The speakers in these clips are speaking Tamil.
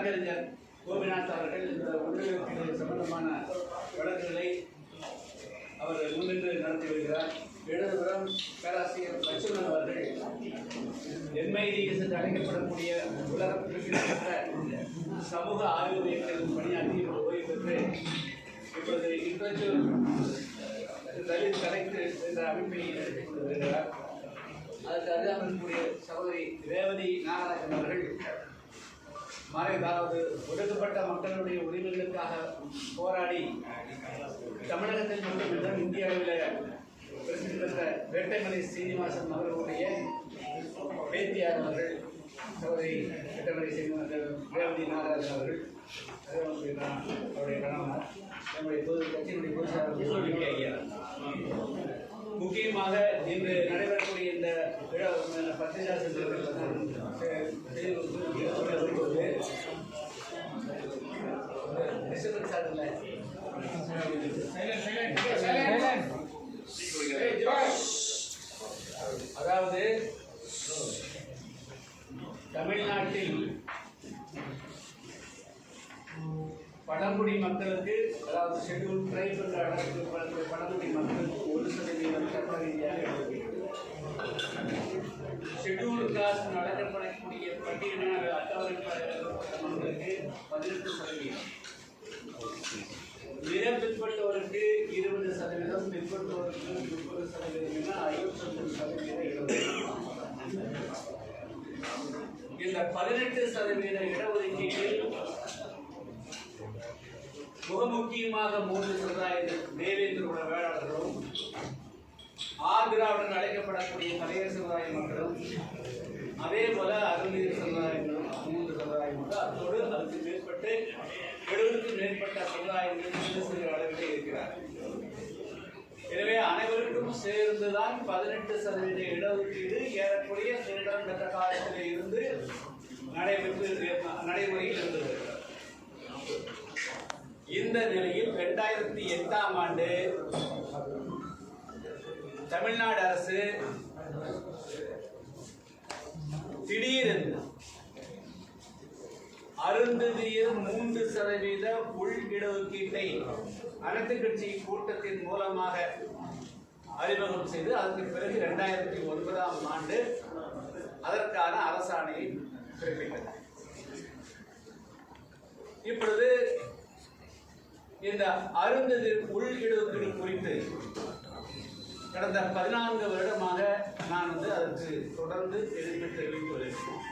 வழக்கறிஞர் கோபிநாத் அவர்கள் இந்த ஒன்றியத்திற்கு சம்பந்தமான வழக்குகளை அவர் முன்னின்று நடத்தி வருகிறார். இடதுபுறம் பேராசிரியர் லட்சுமணன் அவர்கள் என்ஐடிஎஸ் என்று அழைக்கப்படக்கூடிய உலகம் பெற்ற சமூக ஆய்வு மையத்தில் பணியாற்றி ஓய்வு பெற்று இப்பொழுது இன்டர்நேஷனல் தலித் கனெக்ட் என்ற அமைப்பை நடத்தி கொண்டு வருகிறார். அதற்கு அருகாமைக்கூடிய சகோதரி ரேவதி நாகராஜன் அவர்கள் அதாவது ஒடுக்கப்பட்ட மக்களுடைய உரிமைகளுக்காக போராடி தமிழகத்தில் மட்டுமின்றி இந்திய அளவில் பிரசித்தி பெற்ற வேட்டைமலை சீனிவாசன் அவர்களுடைய பேத்தியார் அவர்கள் சகோதரி வேட்டைமலை சீனிவாசன் ரேவதி நாகராஜன் அவர்கள் அவருடைய கணவனார் நம்முடைய கட்சியினுடைய பொதுச் ஐயா. முக்கியமாக இன்று நடைபெறக்கூடிய இந்த விழா பத்திரிகா அதாவது தமிழ்நாட்டில் பழங்குடி மக்களுக்கு, அதாவது ஷெட்யூல் ட்ரைப் என்று அழைக்கப்பட்ட பழங்குடி மக்களுக்கு 1% சட்ட ரீதியாக ஷெட்யூல் காஸ்ட் அழைக்கப்படக்கூடிய பட்டியலின அட்டவணை மக்களுக்கு 18%, மிக பிற்பட்டவருக்கு 20%, பிற்பட்டவருக்கு 30% என 59% இந்த 18% இடஒதுக்கீட்டில் முக்கியமாக 3 சமுதாயங்கள், தேவேந்திர வேளாளர்களும் ஆந்திராவுடன் அழைக்கப்படக்கூடிய மலையர் சமுதாய மக்களும், அதே போல அருந்தீர் சமுதாயங்களும் 3 சமுதாயங்கள், அதோடு அதுக்கு மேற்பட்டு 70க்கும் மேற்பட்ட சமுதாயங்கள் சிறு சிறு அளவிலே இருக்கிறார். எனவே அனைவருக்கும் சேர்ந்துதான் 18% இடஒதுக்கீடு ஏறக்கூடிய சுதந்திரம் பெற்ற காலத்திலே இருந்து நடைமுறையில் இருந்தது. இந்த நிலையில் 2008ஆம் ஆண்டு தமிழ்நாடு அரசு திடீரென்று அருந்ததியர் 3% உள் இடஒதுக்கீட்டை அனைத்து கட்சி கூட்டத்தின் மூலமாக அறிமுகம் செய்து அதற்கு பிறகு 2009ஆம் ஆண்டு அதற்கான அரசாணையை பிறப்பித்தது. இப்பொழுது இந்த அருந்ததியர் உள் இடஒதுக்கீடு குறித்து கடந்த 14 வருடமாக நான் அதற்கு தொடர்ந்து எதிர்ப்பு தெரிவித்து வருகிறேன்.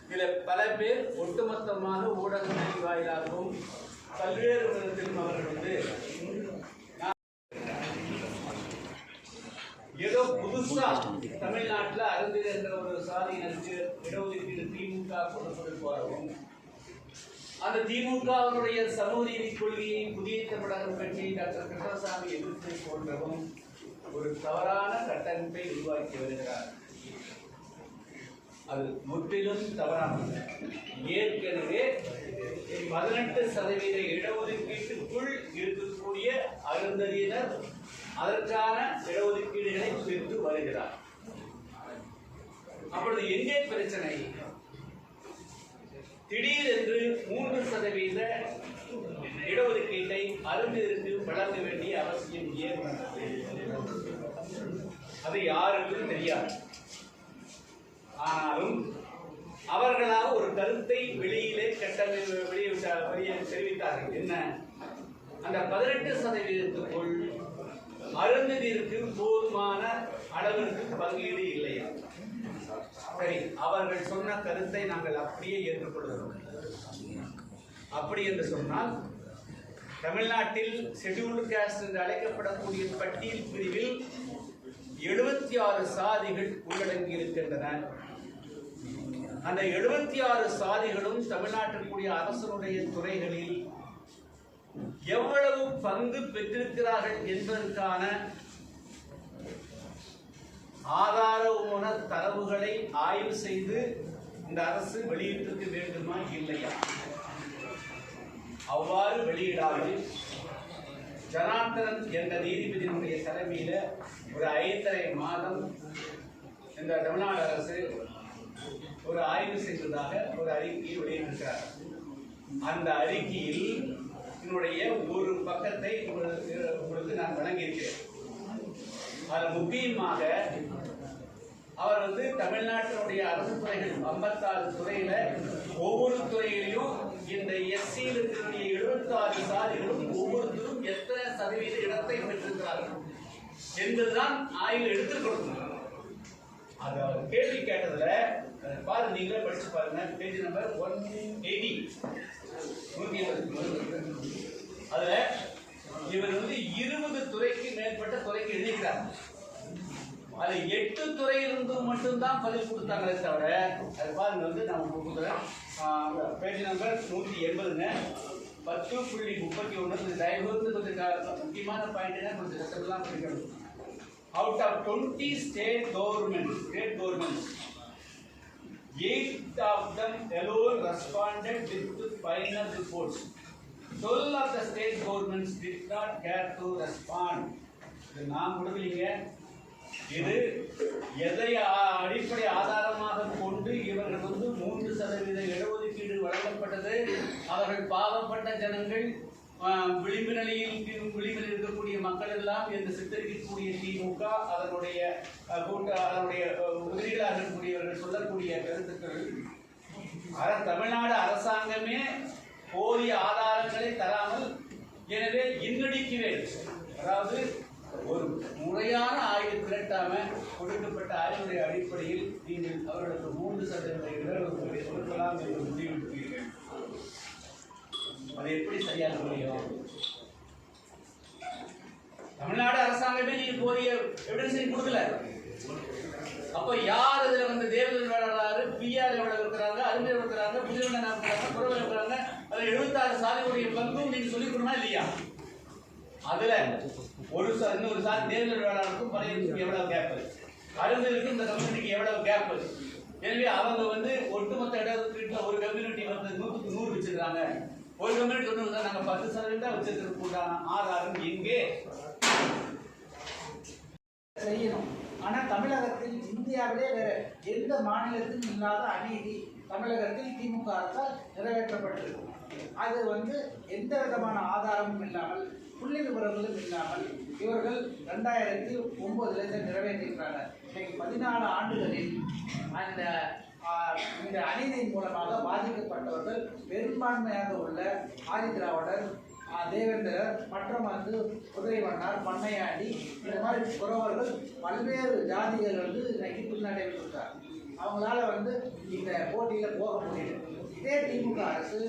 இதில் பல பேர் ஒட்டுமொத்தமாக ஊடகங்களின் வாயிலாகவும் பல்வேறு விதத்திலும் அவர்கள் ஏதோ புதுசா தமிழ்நாட்டில் அருந்ததியர் என்ற ஒரு சாதியினருக்கு இடஒதுக்கீடு திமுக கொண்டு போறவும், அந்த திமுகவினுடைய சமூக நீதி கொள்கையை புதிய தமிழகம் கட்சி டாக்டர் கிருஷ்ணசாமி எதிர்த்து போன்றவும் ஒரு தவறான கட்டமைப்பை உருவாக்கி வருகிறார். அது முற்றிலும் தவறானது. ஏற்கனவே 18% இடஒதுக்கீட்டுக்குள் இருக்கக்கூடிய அருந்ததியினர் அதற்கான இடஒதுக்கீடுகளை பெற்று வருகிறார். அப்பொழுது எங்கே பிரச்சனை? திடீரென்று 3% இடஒதுக்கீட்டை அருந்ததியருக்கு வழங்க வேண்டிய அவசியம் ஏற்பட்டது. அது யாருக்கும் தெரியாது. ஆனாலும் அவர்களாக ஒரு கருத்தை வெளியிலே தெரிவித்தார்கள். என்ன? அந்த 18%க்குள் அருந்ததியருக்கு போதுமான அளவிற்கு பங்கீடு இல்லையா? சரி, அவர்கள் சொன்ன கருத்தை நாங்கள் அப்படியே ஏற்றுக்கொள்கிறோம். அப்படி என்று சொன்னால் தமிழ்நாட்டில் ஷெட்யூல்டு காஸ்ட் என்று அழைக்கப்படக்கூடிய பட்டியல் பிரிவில் 76 சாதிகள் உள்ளடங்கி இருக்கின்றன. அந்த 76 சாதிகளும் தமிழ்நாட்டிற்குரிய அரசனுடைய துறைகளில் எவ்வளவு பங்கு பெற்றிருக்கிறார்கள் என்பதற்கான ஆதாரமான தரவுகளை ஆய்வு செய்து இந்த அரசு வெளியிட்டிருக்க வேண்டுமா இல்லையா? அவ்வாறு வெளியிடாமல் ஜனார்த்தனன் என்ற நீதிபதியினுடைய தலைமையில் ஒரு 5½ மாதம் இந்த தமிழ்நாடு அரசு ஒரு ஆய்வு செய்ததாக ஒரு அறிக்கையை வெளியிட்டிருக்கிறார். அந்த அறிக்கையில் என்னுடைய ஒரு பக்கத்தை உங்களுக்கு நான் வழங்கியிருக்கிறேன். அதில் முக்கியமாக அவர் தமிழ்நாட்டினுடைய அரசு துறைகள் 56 துறையில ஒவ்வொரு துறையிலையும் இந்த எஸ்சியில் இருக்கக்கூடிய 76 சாதிகளும் ஒவ்வொருத்தரும் எத்தனை சதவீத இடத்தை பெற்றிருக்கிறார்கள் என்பதுதான் ஆய்வு எடுத்து கொடுக்கணும். அது அவர் கேள்வி கேட்டதுல பாரு, நீங்களே படிச்சு பாருங்க, பேஜ் நம்பர் 180. அதுல இவர் 20 துறைக்கு மேற்பட்ட துறைக்கு எழுதிக்கிறார். அது 8 துறையிலிருந்து மட்டும்தான் பதில் கொடுத்தாங்களே தவிர, அது பாருங்க நான் கொடுக்குறேன், பேஜ் நம்பர் 180ங்க, 10.31. தயவுக்கு கொஞ்சம் முக்கியமான பாயிண்ட் கொஞ்சம் கஷ்டம்லாம் படிக்கணும். Out of 20 state governments, 8 of them alone responded with final reports. 12 of the state governments did not care to respond. இது நான் கொடுக்கலீங்க. இது எதை அடிப்படை ஆதாரமாக கொண்டு இவர்கள் 3% இடஒதுக்கீடு வழங்கப்பட்டது. அவர்கள் பாவப்பட்ட ஜனங்கள், விளிம்பில் இருக்கக்கூடிய மக்கள் எல்லாம் என்று சித்தரிக்கக்கூடிய திமுக அதனுடைய உதவிகளாக இருக்கக்கூடியவர்கள் சொல்லக்கூடிய கருத்துக்கள் தமிழ்நாடு அரசாங்கமே போதிய ஆதாரங்களை தராமல், எனவே இன்னடிக்குவேன், அதாவது ஒரு முறையான ஆய்வு திரட்டாம கொடுக்கப்பட்ட ஆய்வுடைய அடிப்படையில் நீங்கள் அவர்களுக்கு 3% இடஒதுக்கீடு கொடுக்கலாம் என்று முடிவெடுப்பீர்கள். அது எப்படி சரியாக முடியும்? தமிழ்நாடு அரசாங்கமே நீங்க போதிய எவிடன்ஸ் கொடுக்கல. அப்ப யார் இதுல தேர்தல் வேளாளர் பிஆர் எவ்வளவு இருக்கிறாங்க, அருமையில் இருக்கிறாங்க, புதியவன இருக்கிறாங்க, குறவில் இருக்கிறாங்க, அதுல 76 சாதிகளுடைய பங்கும் நீங்க சொல்லிக் கொடுமா இல்லையா? அதுல இன்னொரு சாதி தேர்தல் வேளாளருக்கும் பழைய எவ்வளவு கேப், அருமையிலுக்கும் இந்த கம்யூனிட்டிக்கு எவ்வளவு கேப். எனவே அவங்க ஒட்டுமொத்த இடத்துல ஒரு கம்யூனிட்டி 100க்கு 100 வச்சிருக்காங்க, ஒரு கம்யூனிட்டி ஒன்று நாங்க 10% வச்சிருக்க ஆதாரம் எங்கே செய்யணும். ஆனா தமிழகத்தில் இந்தியாவிலே வேற எந்த மாநிலத்திலும் இல்லாத அநீதி தமிழகத்தில் திமுக அரசால் நிறைவேற்றப்பட்டிருக்கு. அது எந்த விதமான ஆதாரமும் இல்லாமல், புள்ளி விவரங்களும் இல்லாமல் இவர்கள் 2009 நிறைவேற்றிருக்கிறாங்க. இன்னைக்கு 14 ஆண்டுகளில் இந்த அநீதியின் மூலமாக பாதிக்கப்பட்டவர்கள் பெரும்பான்மையாக உள்ள ஆதிதிராவிடர், தேவேந்திரர் மற்றும் உதயவண்ணார், பண்ணையாடி, இந்த மாதிரி குறவர்கள் பல்வேறு ஜாதிகள் இன்னைக்கு பின்னடைவிருக்கிறார். அவங்களால இந்த போட்டியில் போக முடியல. இதே திமுக அரசு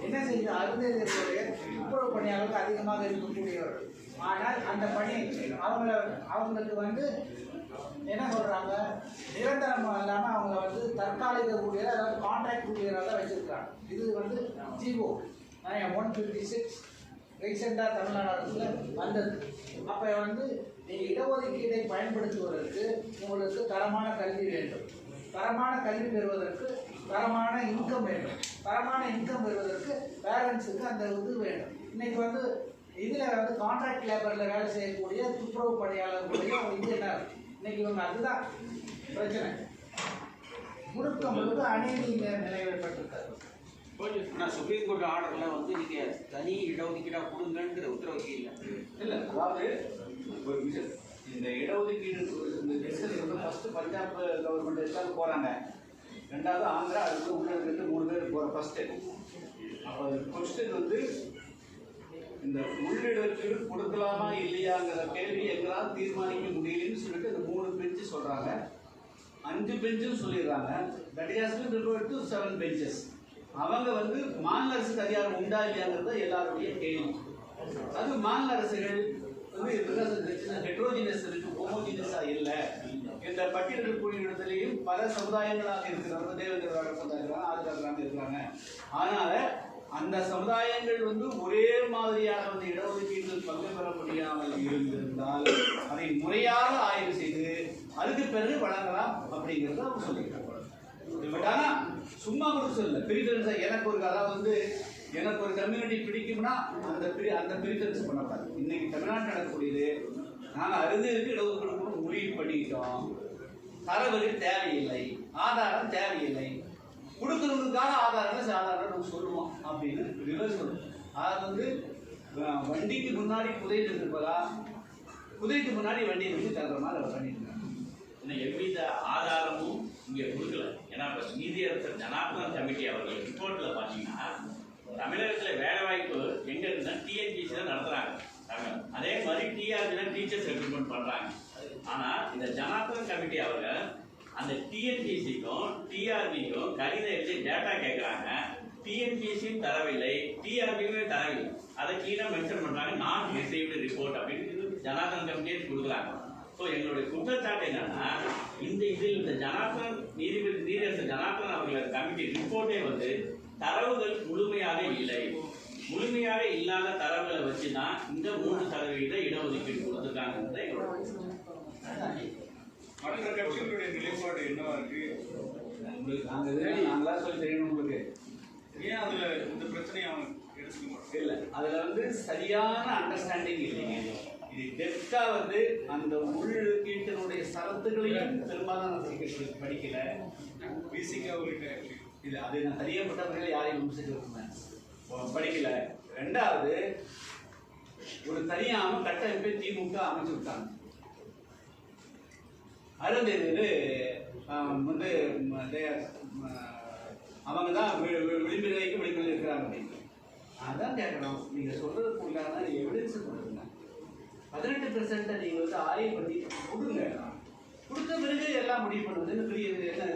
என்ன செய்த அருந்ததியர்களுடைய துப்புரவு பணியாளர்கள் அதிகமாக இருக்கக்கூடியவர்கள். ஆனால் அந்த பணி அவங்களுக்கு என்ன சொல்றாங்க, நிரந்தரமாக இல்லாமல் அவங்க தற்காலிக ஊழியர், அதாவது கான்ட்ராக்ட் ஊழியராக தான் வச்சிருக்காங்க. இது ஜிஓ 156 ரீசெண்டாக தமிழ்நாடு அரசில் வந்தது. அப்போ நீங்கள் இடஒதுக்கீடை பயன்படுத்துவதற்கு உங்களுக்கு தரமான கல்வி வேண்டும், தரமான கல்வி பெறுவதற்கு தரமான இன்கம் வேண்டும், தரமான இன்கம் பெறுவதற்கு பேரண்ட்ஸுக்கு அந்த இது வேண்டும். இன்னைக்கு இதில் கான்ட்ராக்ட் லேபரில் வேலை செய்யக்கூடிய துப்புரவு பணியாளர்களுடைய இது என்ன, இன்னைக்கு அதுதான் பிரச்சனை. முழுக்க அநீதி நிறைவேற்றப்பட்டிருக்காரு. ஆனால் சுப்ரீம் கோர்ட் ஆர்டரில் நீங்கள் தனி இடஒதுக்கீடாக கொடுங்கன்ற உத்தரவு இல்லை. அதாவது ஒரு விஷயம், இந்த இடஒதுக்கீடு இந்த டெசிஷன் ஃபர்ஸ்ட் பஞ்சாப் கவர்மெண்ட் எடுத்தாலும் போகிறாங்க, ரெண்டாவது ஆந்திரா, அதுக்கு உள்ள 3 பேர் போகிற ஃபர்ஸ்ட்டு. அப்போ கொஸ்டின் இந்த உள்ளிடத்தில் கொடுக்கலாமா இல்லையாங்கிற கேள்வி எங்களால் தீர்மானிக்க முடியலன்னு சொல்லிட்டு இந்த 3 பெஞ்சு சொல்கிறாங்க, 5 பெஞ்சும் சொல்லிடுறாங்க. That is referred to 7 benches. அவங்க மாநில அரசுக்கு அதிகாரம் உண்டா இல்லையாங்கிறத எல்லாருடைய கேள்வி. அது மாநில அரசுகள் ஹெட்ரோஜினஸ் இருக்கு, ஹோமோஜினஸா இல்லை. இந்த பட்டியல் குடியிடத்திலையும் பல சமுதாயங்களாக இருக்கிறாங்க, தேவேந்திர சமுதாயம், ஆதிராக இருக்கிறாங்க. அதனால அந்த சமுதாயங்கள் ஒரே மாதிரியாக இடஒதுக்கீட்டில் பங்கு பெற முடியாமல் இருந்திருந்தால் அதை முறையாக ஆய்வு செய்து அதுக்கு பிறகு வழங்கலாம் அப்படிங்கிறத அவங்க சொல்லியிருக்காங்க. பட் ஆனால் சும்மா கூட சொல்லல, பிரிஃபரன்ஸை எனக்கு ஒரு கம்யூனிட்டி பிடிக்கும்னா அந்த பிரிஃபரன்ஸ் பண்ணக்கூடாது. இன்னைக்கு தமிழ்நாட்டில் நடக்கக்கூடியது, நாங்கள் அருந்ததியருக்கு இடஒதுக்கீடு முடிவு பண்ணிக்கிட்டோம், தரவுகள் தேவையில்லை, ஆதாரம் தேவையில்லை, கொடுக்கறதுக்கான ஆதாரங்கள் சாதாரண நம்ம சொல்லுவோம் அப்படின்னு ரிவர்ஸ் சொல்லுவோம். அது வந்து வண்டிக்கு முன்னாடி புதையல் இருப்பதா, புதையத்துக்கு முன்னாடி வண்டியை வந்து தகுற மாதிரி அவர் பண்ணிட்டு இருக்காங்க. இன்னும் எவ்வித ஆதாரமும் இங்கே கொடுக்கல. ஏன்னா இப்போ நீதியரசர் ஜனார்தன் கமிட்டி அவர்கள் ரிப்போர்ட்டில் பார்த்தீங்கன்னா தமிழகத்தில் வேலை வாய்ப்பு எங்கே இருந்தால் டிஎன்பிசி தான் நடத்துகிறாங்க தமிழ். அதே மாதிரி டிஆர்பியில் டீச்சர்ஸ் ரெக்ரூட்மெண்ட் பண்ணுறாங்க. ஆனால் இந்த ஜனார்தன் கமிட்டி அவர்கள் அந்த டிஎன்பிசிக்கும் டிஆர்பிக்கும் கடித எழுதி டேட்டா கேட்குறாங்க. டிஎன்பிசியும் தரவில்லை, டிஆர்பியுமே தரவில்லை. அதை கீழே மென்ஷன் பண்ணுறாங்க, நான் ரிசீவ்டு ரிப்போர்ட் அப்படின்னு ஜனார்தன் கமிட்டியே கொடுக்குறாங்க. ஸோ எங்களுடைய குற்றச்சாட்டு என்னன்னா, இந்த ஜனார்தன் நீதியரசர் ஜனார்தன் அவர்கள் கமிட்டி ரிப்போர்ட்டே வந்து தரவுகள் முழுமையாக இல்லை. முழுமையாக இல்லாத தரவுகளை வச்சு தான் இந்த 3% இடஒதுக்கீடு கொடுத்துருக்காங்க. மற்ற கட்சிகளுடைய நிலைப்பாடு என்னவா இருக்கு? நாங்களா சொல்லி தெரியணும் உங்களுக்கு. ஏன் அதுல இந்த பிரச்சனையை அவங்க எடுத்துக்க மாட்டாங்க? இல்லை, அதில் வந்து சரியான அண்டர்ஸ்டாண்டிங் இல்லைங்க. இது டெப்தா வந்து அந்த உள்ளீட்டினுடைய சரத்துகளையும் பெரும்பாலான சிக்கல்களுக்கு படிக்கல. பேசிக்கா ஒரு இது அது நான் தெரியப்பட்டவர்கள் யாரையும் விமர்சிச்சிருக்கேன் படிக்கல. ரெண்டாவது, ஒரு தனியான கட்டமைப்பை திமுக அமைச்சு விட்டாங்க. அதாவது வந்து அவங்க தான் விளிம்பிலைக்கு விளிம்பில் இருக்கிறாங்க அப்படின்னு. அதான் கேட்கணும், நீங்கள் சொல்றதுக்கு உண்டான எவிடன்ஸ் கொடுங்க. 18% நீங்கள் வந்து ஆய்வு பண்ணி கொடுங்க. கொடுத்த பிறகு எல்லாம் முடிவு பண்ணுவதுன்னு பெரிய என்ன